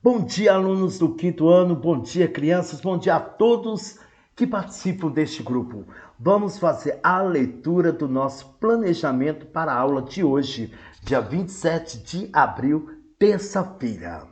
Bom dia, alunos do quinto ano, bom dia, crianças, bom dia a todos que participam deste grupo. Vamos fazer a leitura do nosso planejamento para a aula de hoje, dia 27 de abril, terça-feira.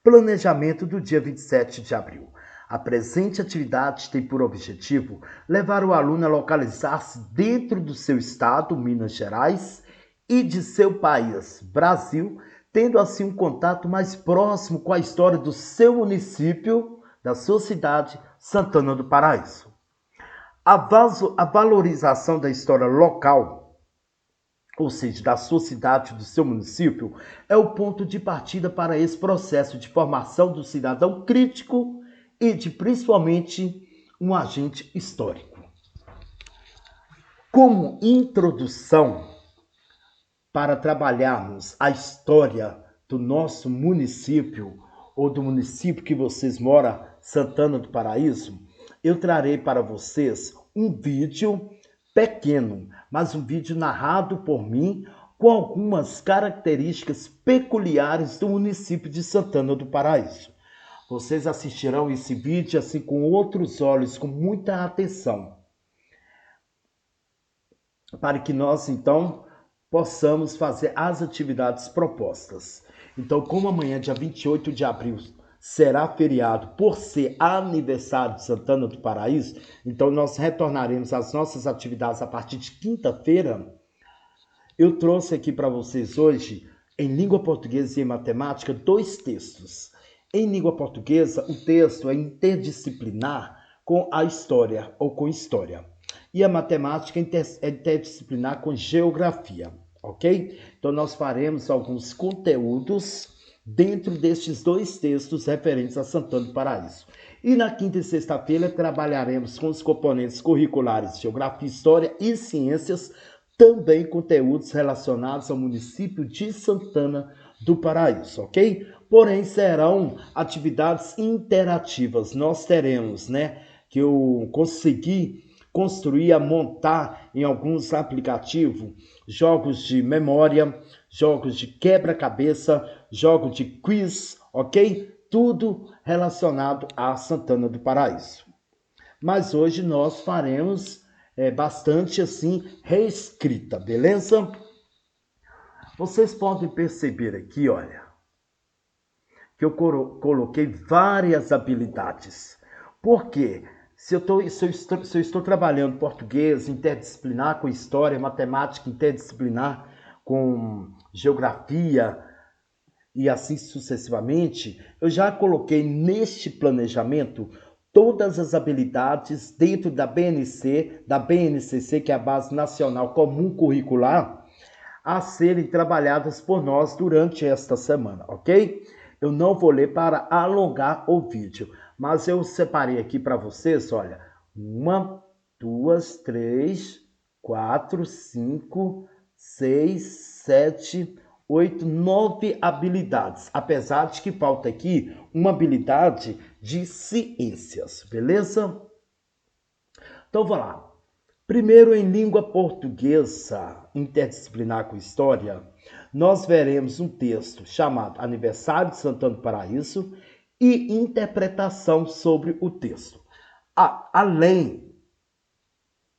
Planejamento do dia 27 de abril. A presente atividade tem por objetivo levar o aluno a localizar-se dentro do seu estado, Minas Gerais, e de seu país, Brasil, tendo assim um contato mais próximo com a história do seu município, da sua cidade, Santana do Paraíso. A valorização da história local, ou seja, da sua cidade, do seu município, é o ponto de partida para esse processo de formação do cidadão crítico e de, principalmente, um agente histórico. Como introdução, para trabalharmos a história do nosso município ou do município que vocês moram, Santana do Paraíso, eu trarei para vocês um vídeo pequeno, mas um vídeo narrado por mim com algumas características peculiares do município de Santana do Paraíso. Vocês assistirão esse vídeo assim com outros olhos, com muita atenção, para que nós então possamos fazer as atividades propostas. Então, como amanhã, dia 28 de abril, será feriado por ser aniversário de Santana do Paraíso, então nós retornaremos às nossas atividades a partir de quinta-feira. Eu trouxe aqui para vocês hoje, em língua portuguesa e em matemática, 2 textos. Em língua portuguesa, o texto é interdisciplinar com a história ou com história. E a matemática é interdisciplinar com geografia, ok? Então, nós faremos alguns conteúdos dentro destes 2 textos referentes a Santana do Paraíso. E na quinta e sexta-feira trabalharemos com os componentes curriculares Geografia, História e Ciências, também conteúdos relacionados ao município de Santana do Paraíso, ok? Porém, serão atividades interativas. Nós teremos, que eu consegui construir, montar em alguns aplicativos, jogos de memória, jogos de quebra-cabeça, jogos de quiz, ok? Tudo relacionado a Santana do Paraíso. Mas hoje nós faremos bastante assim reescrita, beleza? Vocês podem perceber aqui, olha, que eu coloquei várias habilidades. Por quê? Se eu estou trabalhando português interdisciplinar com história, matemática interdisciplinar com geografia e assim sucessivamente, eu já coloquei neste planejamento todas as habilidades dentro da BNC, da BNCC, que é a Base Nacional Comum Curricular, a serem trabalhadas por nós durante esta semana, ok? Eu não vou ler para alongar o vídeo, mas eu separei aqui para vocês, olha, 1, 2, 3, 4, 5, 6, 7, 8, 9 habilidades, apesar de que falta aqui uma habilidade de ciências, beleza? Então, vamos lá. Primeiro, em língua portuguesa, interdisciplinar com história, nós veremos um texto chamado Aniversário de Santana do Paraíso e interpretação sobre o texto. Além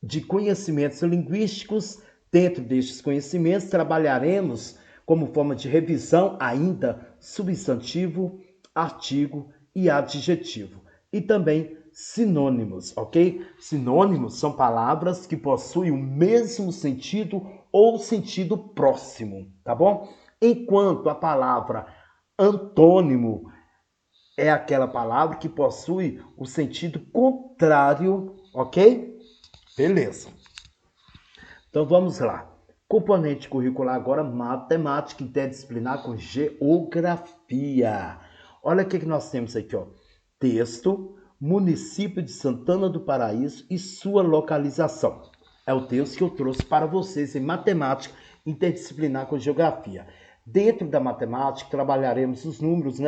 de conhecimentos linguísticos, dentro destes conhecimentos, trabalharemos como forma de revisão ainda substantivo, artigo e adjetivo. E também sinônimos, ok? Sinônimos são palavras que possuem o mesmo sentido ou sentido próximo, tá bom? Enquanto a palavra antônimo é aquela palavra que possui o sentido contrário, ok? Beleza. Então vamos lá. Componente curricular agora, matemática interdisciplinar com geografia. Olha o que nós temos aqui, ó. Texto, município de Santana do Paraíso e sua localização. É o texto que eu trouxe para vocês em matemática interdisciplinar com geografia. Dentro da matemática, trabalharemos os números,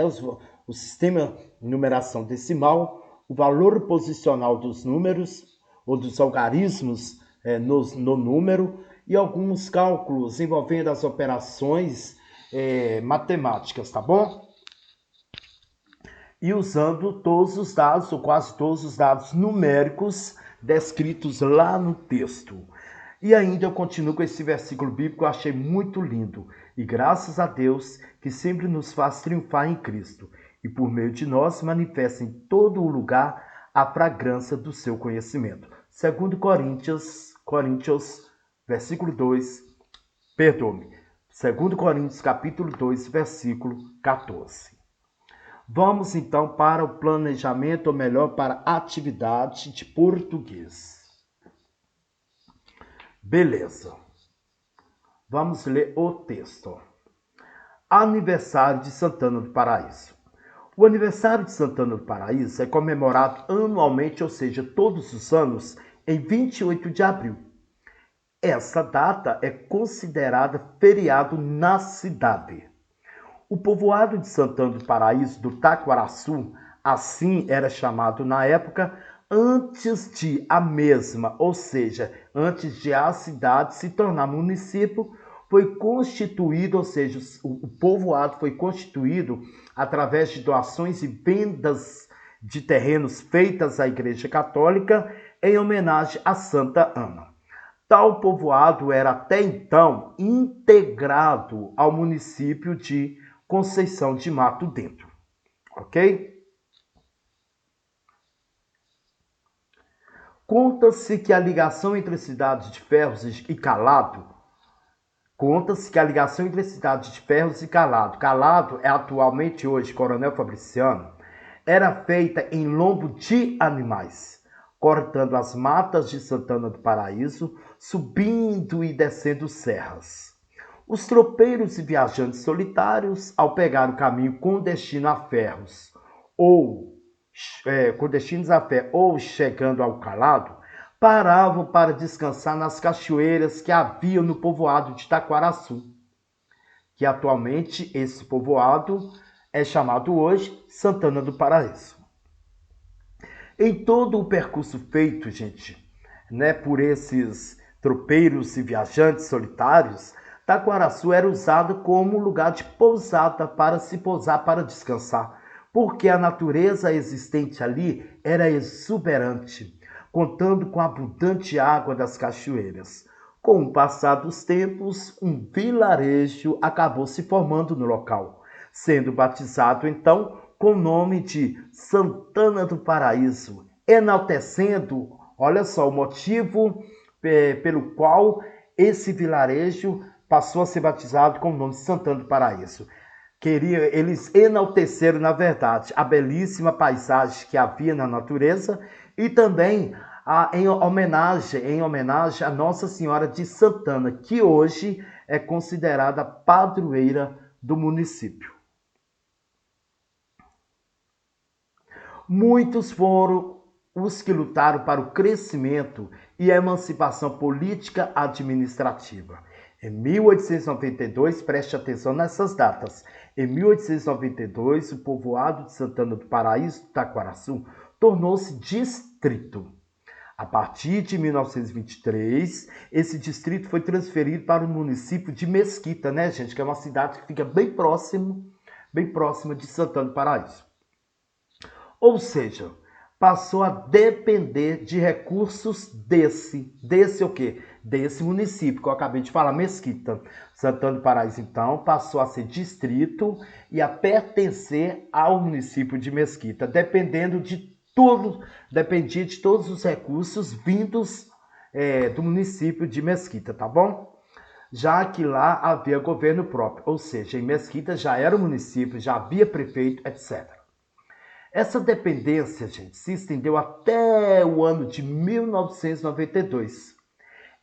o sistema de numeração decimal, o valor posicional dos números ou dos algarismos no número e alguns cálculos envolvendo as operações matemáticas, tá bom? e usando todos os dados, ou quase todos os dados numéricos descritos lá no texto. E ainda eu continuo com esse versículo bíblico que eu achei muito lindo. E graças a Deus que sempre nos faz triunfar em Cristo. E por meio de nós manifesta em todo o lugar a fragrância do seu conhecimento. 2 Coríntios, versículo 2, perdoe-me. 2 Coríntios, capítulo 2, versículo 14. Vamos então para o planejamento, ou melhor, para a atividade de português. Beleza. Vamos ler o texto. Aniversário de Santana do Paraíso. O aniversário de Santana do Paraíso é comemorado anualmente, ou seja, todos os anos, em 28 de abril. Essa data é considerada feriado na cidade. O povoado de Santana do Paraíso, do Taquaraçu, assim era chamado na época, antes de a mesma, ou seja, antes de a cidade se tornar município, foi constituído, ou seja, o povoado foi constituído através de doações e vendas de terrenos feitas à Igreja Católica em homenagem a Santa Ana. Tal povoado era até então integrado ao município de Conceição de Mato Dentro, ok? Conta-se que a ligação entre cidades de Ferros e Calado, Calado é atualmente hoje Coronel Fabriciano, era feita em lombo de animais, cortando as matas de Santana do Paraíso, subindo e descendo serras. Os tropeiros e viajantes solitários, ao pegar o caminho com destino a Ferros, ou chegando ao Calado, paravam para descansar nas cachoeiras que havia no povoado de Taquaraçu, que atualmente esse povoado é chamado hoje Santana do Paraíso. Em todo o percurso feito, gente, por esses tropeiros e viajantes solitários, Taquaraçu era usado como lugar de pousada para se pousar para descansar, porque a natureza existente ali era exuberante, contando com a abundante água das cachoeiras. Com o passar dos tempos, um vilarejo acabou se formando no local, sendo batizado então com o nome de Santana do Paraíso, enaltecendo, olha só, o motivo pelo qual esse vilarejo passou a ser batizado com o nome de Santana do Paraíso. Eles enalteceram, na verdade, a belíssima paisagem que havia na natureza e também em homenagem a Nossa Senhora de Santana, que hoje é considerada padroeira do município. Muitos foram os que lutaram para o crescimento e a emancipação política administrativa. Em 1892, preste atenção nessas datas, em 1892, o povoado de Santana do Paraíso, Taquaraçu, tornou-se distrito. A partir de 1923, esse distrito foi transferido para o município de Mesquita, né, gente? Que é uma cidade que fica bem próxima de Santana do Paraíso. Ou seja, passou a depender de recursos desse o quê? Desse município que eu acabei de falar, Mesquita. Santana do Paraíso, então, passou a ser distrito e a pertencer ao município de Mesquita, dependia de todos os recursos vindos do município de Mesquita, tá bom? Já que lá havia governo próprio, ou seja, em Mesquita já era o município, já havia prefeito, etc. Essa dependência, gente, se estendeu até o ano de 1992,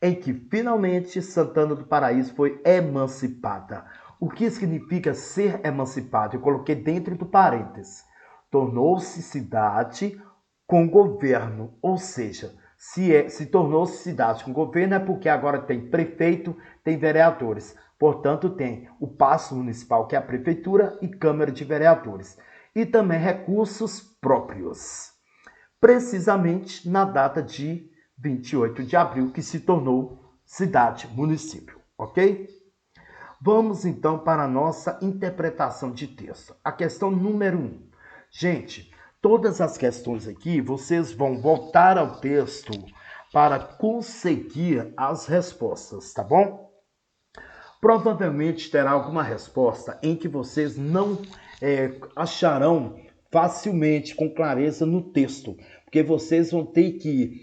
em que finalmente Santana do Paraíso foi emancipada. O que significa ser emancipado? Eu coloquei dentro do parênteses. Tornou-se cidade com governo, ou seja, se tornou-se cidade com governo é porque agora tem prefeito, tem vereadores. Portanto, tem o Paço Municipal, que é a prefeitura, e Câmara de Vereadores. E também recursos próprios. Precisamente na data de 28 de abril, que se tornou cidade-município, ok? Vamos então para a nossa interpretação de texto. A questão número 1. Gente, todas as questões aqui, vocês vão voltar ao texto para conseguir as respostas, tá bom? Provavelmente terá alguma resposta em que vocês não acharão facilmente, com clareza no texto, porque vocês vão ter que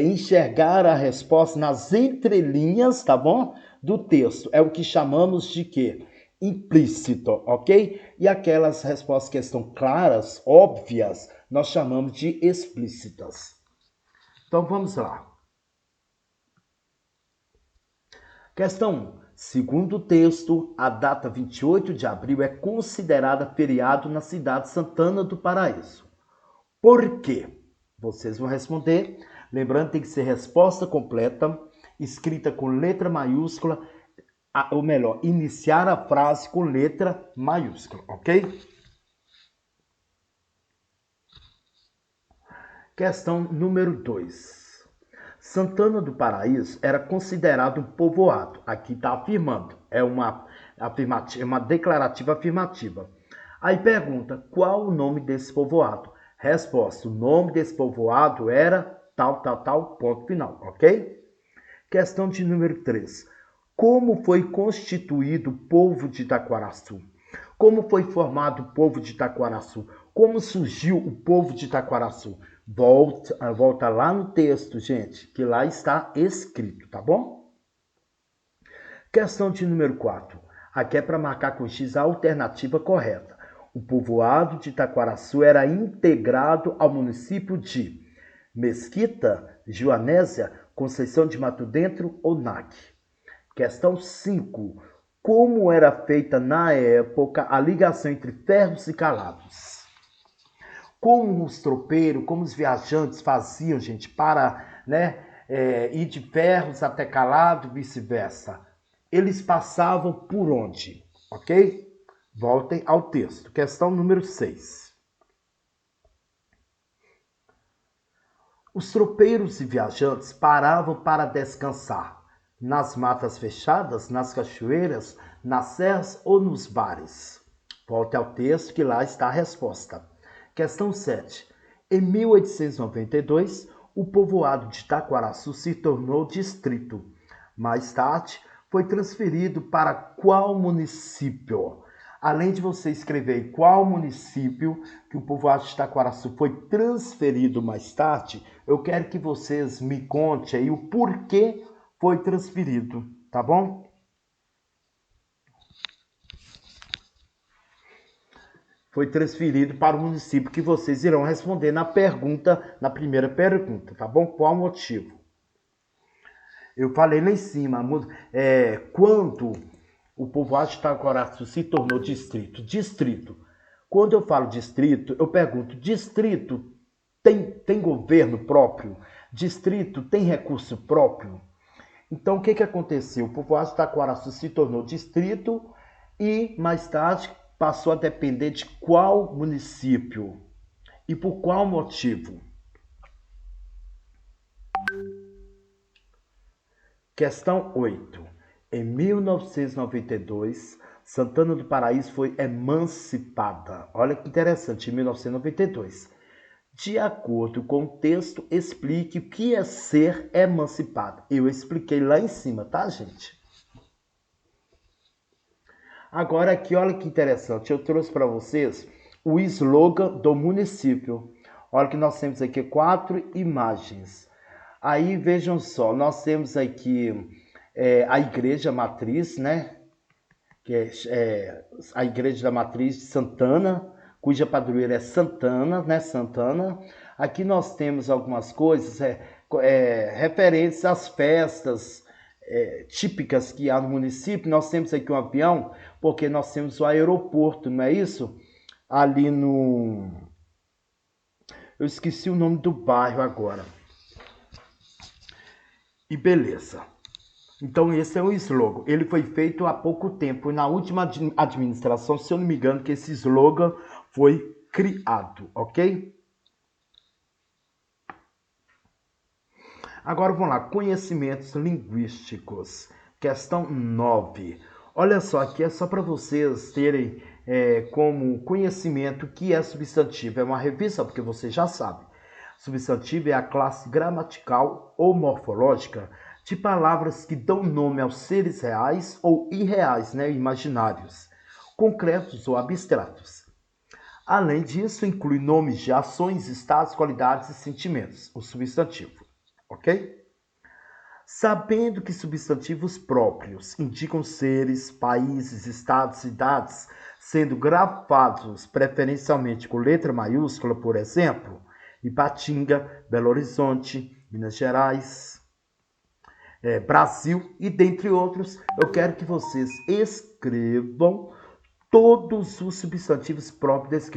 enxergar a resposta nas entrelinhas, tá bom? Do texto. É o que chamamos de quê? Implícito, ok? E aquelas respostas que estão claras, óbvias, nós chamamos de explícitas. Então vamos lá. Questão 1. Segundo o texto, a data 28 de abril é considerada feriado na cidade de Santana do Paraíso. Por quê? Vocês vão responder. Lembrando, tem que ser resposta completa, escrita com letra maiúscula, ou melhor, iniciar a frase com letra maiúscula, ok? Questão número 2. Santana do Paraíso era considerado um povoado. Aqui está afirmando. É uma declarativa afirmativa. Aí pergunta, qual o nome desse povoado? Resposta, o nome desse povoado era tal, ponto final, ok? Questão de número 3. Como foi constituído o povo de Itaquaraçu? Como foi formado o povo de Itaquaraçu? Como surgiu o povo de Itaquaraçu? Volta lá no texto, gente, que lá está escrito, tá bom? Questão de número 4. Aqui é para marcar com X a alternativa correta. O povoado de Itaquaraçu era integrado ao município de Mesquita, Joanésia, Conceição de Mato Dentro ou NAC. Questão 5. Como era feita na época a ligação entre Ferros e Calados? Como os tropeiros, como os viajantes faziam, gente, para ir de Ferros até Calado e vice-versa? Eles passavam por onde? Ok? Voltem ao texto. Questão número 6. Os tropeiros e viajantes paravam para descansar nas matas fechadas, nas cachoeiras, nas serras ou nos bares? Volte ao texto que lá está a resposta. Questão 7. Em 1892, o povoado de Itaquaraçu se tornou distrito. Mais tarde, foi transferido para qual município? Além de você escrever qual município que o povoado de Itaquaraçu foi transferido mais tarde, eu quero que vocês me contem aí o porquê foi transferido, tá bom? Foi transferido para o município que vocês irão responder na primeira pergunta, tá bom? Qual o motivo? Eu falei lá em cima, quando o povoado de Itaquaraçu se tornou distrito. Distrito. Quando eu falo distrito, eu pergunto, distrito tem governo próprio? Distrito tem recurso próprio? Então, o que aconteceu? O povoado de Itaquaraçu se tornou distrito e, mais tarde, passou a depender de qual município? E por qual motivo? Questão 8. Em 1992, Santana do Paraíso foi emancipada. Olha que interessante, em 1992. De acordo com o texto, explique o que é ser emancipado. Eu expliquei lá em cima, tá, gente? Agora aqui, olha que interessante, eu trouxe para vocês o slogan do município. Olha que nós temos aqui 4 imagens. Aí vejam só, nós temos aqui a igreja matriz, né? Que é a igreja da matriz de Santana, cuja padroeira é Santana, né? Santana. Aqui nós temos algumas coisas referentes às festas típicas que há no município. Nós temos aqui um avião, porque nós temos o aeroporto, não é isso? Ali no... Eu esqueci o nome do bairro agora. E beleza. Então esse é o slogan. Ele foi feito há pouco tempo. Na última administração, se eu não me engano, que esse slogan foi criado, ok? Agora vamos lá. Conhecimentos linguísticos. Questão 9. Olha só, aqui é só para vocês terem como conhecimento que é substantivo. É uma revista, porque você já sabe. Substantivo é a classe gramatical ou morfológica de palavras que dão nome aos seres reais ou irreais, né, imaginários, concretos ou abstratos. Além disso, inclui nomes de ações, estados, qualidades e sentimentos, o substantivo, ok? Sabendo que substantivos próprios indicam seres, países, estados, cidades, sendo grafados preferencialmente com letra maiúscula, por exemplo, Ipatinga, Belo Horizonte, Minas Gerais, Brasil e dentre outros, eu quero que vocês escrevam todos os substantivos próprios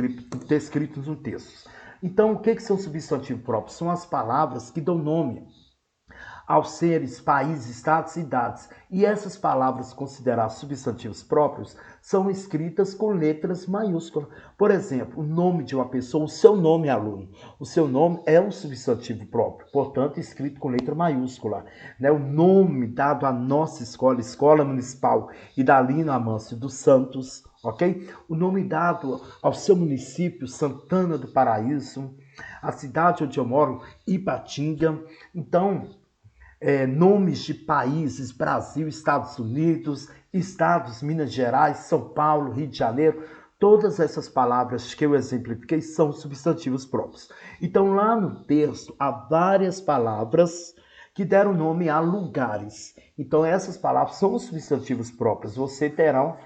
descritos no texto. Então, o que são substantivos próprios? São as palavras que dão nome aos seres, países, estados, cidades. E essas palavras consideradas substantivos próprios são escritas com letras maiúsculas. Por exemplo, o nome de uma pessoa, o seu nome, aluno. O seu nome é um substantivo próprio, portanto, escrito com letra maiúscula. Né? O nome dado à nossa escola, Escola Municipal Idalino Amâncio dos Santos, ok? O nome dado ao seu município, Santana do Paraíso, a cidade onde eu moro, Ipatinga. Então, nomes de países, Brasil, Estados Unidos, estados, Minas Gerais, São Paulo, Rio de Janeiro, todas essas palavras que eu exemplifiquei são substantivos próprios. Então, lá no texto, há várias palavras que deram nome a lugares. Então, essas palavras são substantivos próprios. Vocês terão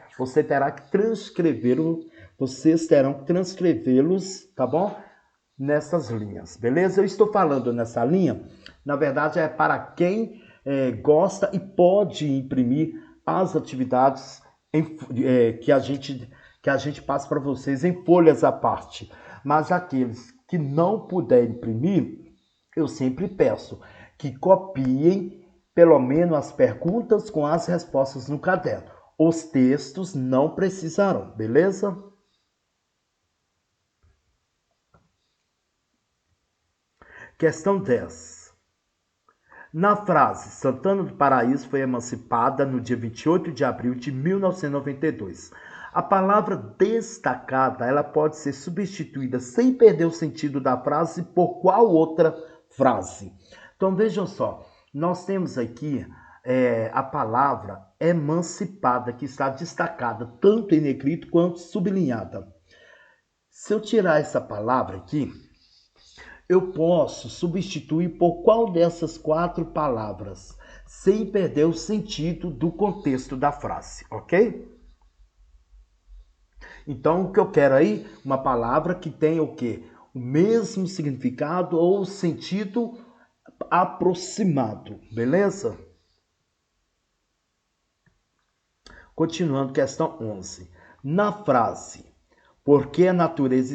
que transcrevê-los, tá bom? Nessas linhas, beleza? Eu estou falando nessa linha, na verdade é para quem gosta e pode imprimir as atividades que a gente passa para vocês em folhas à parte. Mas aqueles que não puderem imprimir, eu sempre peço que copiem pelo menos as perguntas com as respostas no caderno. Os textos não precisarão, beleza? Questão 10. Na frase, Santana do Paraíso foi emancipada no dia 28 de abril de 1992. A palavra destacada, ela pode ser substituída sem perder o sentido da frase por qual outra frase? Então vejam só, nós temos aqui a palavra emancipada, que está destacada, tanto em negrito quanto sublinhada. Se eu tirar essa palavra aqui, eu posso substituir por qual dessas 4 palavras, sem perder o sentido do contexto da frase, ok? Então, o que eu quero aí? Uma palavra que tenha o quê? O mesmo significado ou sentido aproximado, beleza? Continuando, questão 11. Na frase, porque a natureza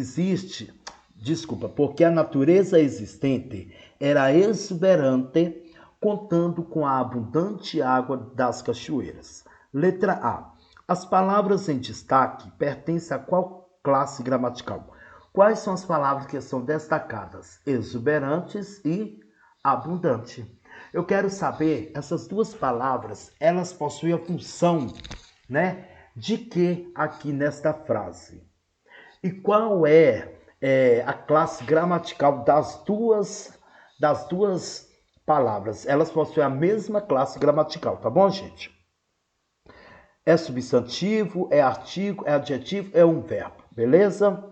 existente era exuberante, contando com a abundante água das cachoeiras. Letra A. As palavras em destaque pertencem a qual classe gramatical? Quais são as palavras que são destacadas? Exuberantes e abundante. Eu quero saber, essas duas palavras, elas possuem a função, né, de que aqui nesta frase? E qual é a classe gramatical das duas palavras? Elas possuem a mesma classe gramatical, tá bom, gente? É substantivo, é artigo, é adjetivo, é um verbo, beleza?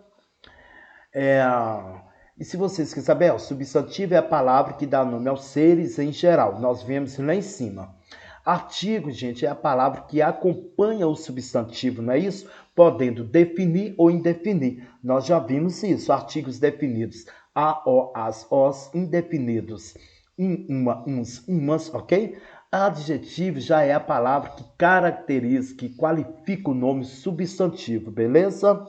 E se vocês quiserem saber, o substantivo é a palavra que dá nome aos seres em geral. Nós vemos lá em cima. Artigo, gente, é a palavra que acompanha o substantivo, não é isso? Podendo definir ou indefinir. Nós já vimos isso, artigos definidos. A, o, as, os, indefinidos. Uma, uns, umas, ok? Adjetivo já é a palavra que caracteriza, que qualifica o nome substantivo, beleza?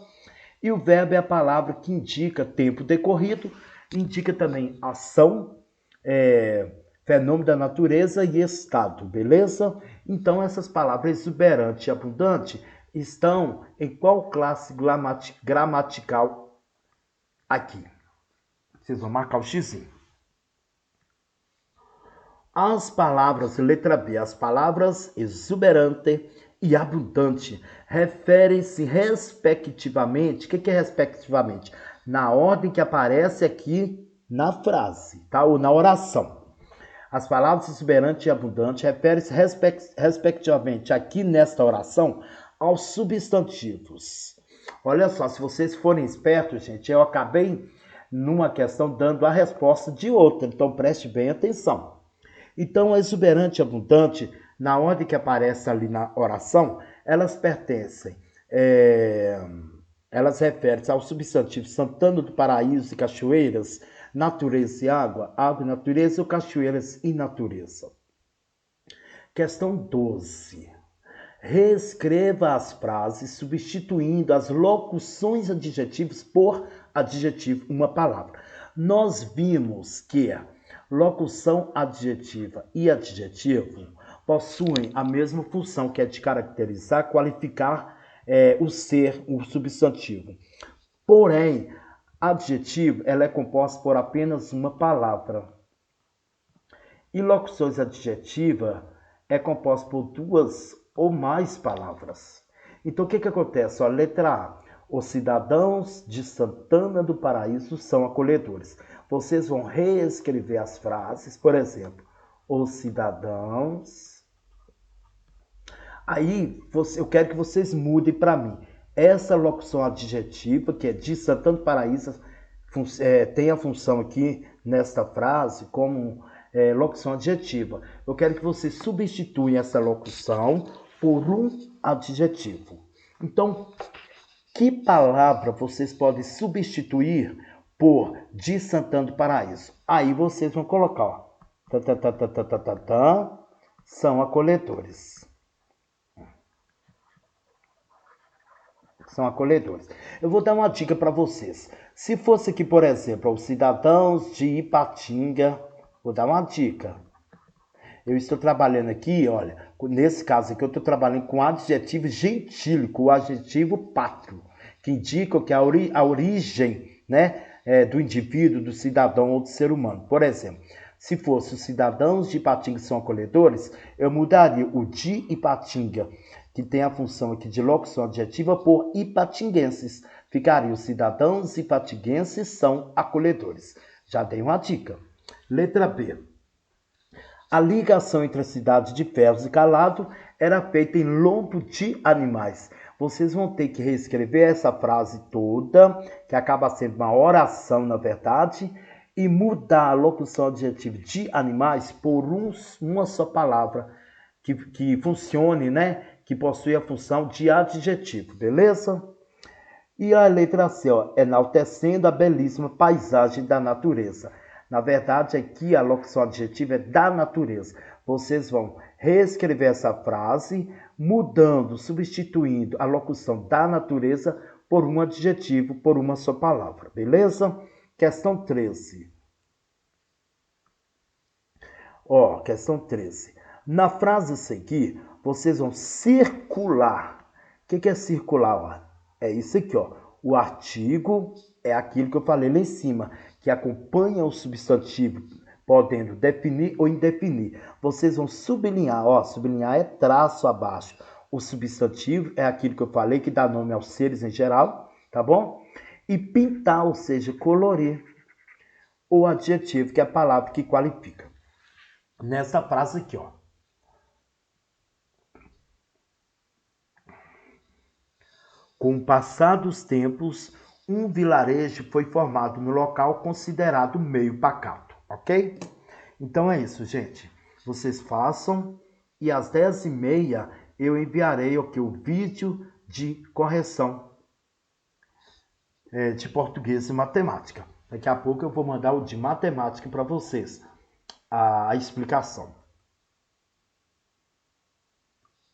E o verbo é a palavra que indica tempo decorrido, indica também ação, fenômeno da natureza e estado, beleza? Então, essas palavras exuberante e abundante estão em qual classe gramatical aqui? Vocês vão marcar o xizinho. As palavras, letra B, as palavras exuberante e abundante referem-se respectivamente. O que é respectivamente? Na ordem que aparece aqui na frase, tá? Ou na oração. As palavras exuberante e abundante referem-se respectivamente aqui nesta oração aos substantivos. Olha só, se vocês forem espertos, gente, eu acabei numa questão dando a resposta de outra, então preste bem atenção. Então, exuberante e abundante, na ordem que aparece ali na oração, elas pertencem, elas referem-se ao substantivo Santana do Paraíso e Cachoeiras, natureza e água, água e natureza, ou cachoeiras e natureza. Questão 12. Reescreva as frases substituindo as locuções adjetivas por adjetivo, uma palavra. Nós vimos que locução adjetiva e adjetivo possuem a mesma função, que é de caracterizar, qualificar o ser, o substantivo. Porém, adjetivo ela é composta por apenas uma palavra. E locuções adjetivas é composta por duas ou mais palavras. Então, o que acontece? Ó, letra A. Os cidadãos de Santana do Paraíso são acolhedores. Vocês vão reescrever as frases, por exemplo, os cidadãos. Aí, eu quero que vocês mudem para mim. Essa locução adjetiva, que é de Santana do Paraíso, tem a função aqui nesta frase como locução adjetiva. Eu quero que vocês substituam essa locução por um adjetivo. Então, que palavra vocês podem substituir por de Santana do Paraíso? Aí vocês vão colocar, ó, são acolhedores. São acolhedores. Eu vou dar uma dica para vocês. Se fosse aqui, por exemplo, os cidadãos de Ipatinga, vou dar uma dica. Eu estou trabalhando aqui, olha, nesse caso aqui eu estou trabalhando com adjetivo gentílico, o adjetivo pátrio, que indica que a origem, né, do indivíduo, do cidadão ou do ser humano. Por exemplo, se fosse os cidadãos de Ipatinga são acolhedores, eu mudaria o de Ipatinga, que tem a função aqui de locução adjetiva, por ipatinguenses. Ficaria os cidadãos ipatinguenses são acolhedores. Já dei uma dica. Letra B. A ligação entre a cidade de Ferros e Calado era feita em lombo de animais. Vocês vão ter que reescrever essa frase toda, que acaba sendo uma oração, na verdade, e mudar a locução adjetiva de animais por uma só palavra, que funcione, né? Que possui a função de adjetivo, beleza? E a letra C, ó, enaltecendo a belíssima paisagem da natureza. Na verdade, aqui a locução adjetiva é da natureza. Vocês vão reescrever essa frase, mudando, substituindo a locução da natureza por um adjetivo, por uma só palavra, beleza? Questão 13. Ó, questão 13. Na frase a seguir, vocês vão circular. O que é circular? Ó? É isso aqui, ó. O artigo é aquilo que eu falei lá em cima, que acompanha o substantivo, podendo definir ou indefinir. Vocês vão sublinhar, ó. Sublinhar é traço abaixo. O substantivo é aquilo que eu falei, que dá nome aos seres em geral, tá bom? E pintar, ou seja, colorir. O adjetivo, que é a palavra que qualifica. Nessa frase aqui, ó. Com o passar dos tempos, um vilarejo foi formado no local considerado meio pacato, ok? Então é isso, gente. Vocês façam e às 10h30 eu enviarei aqui o vídeo de correção de português e matemática. Daqui a pouco eu vou mandar o de matemática para vocês, a explicação.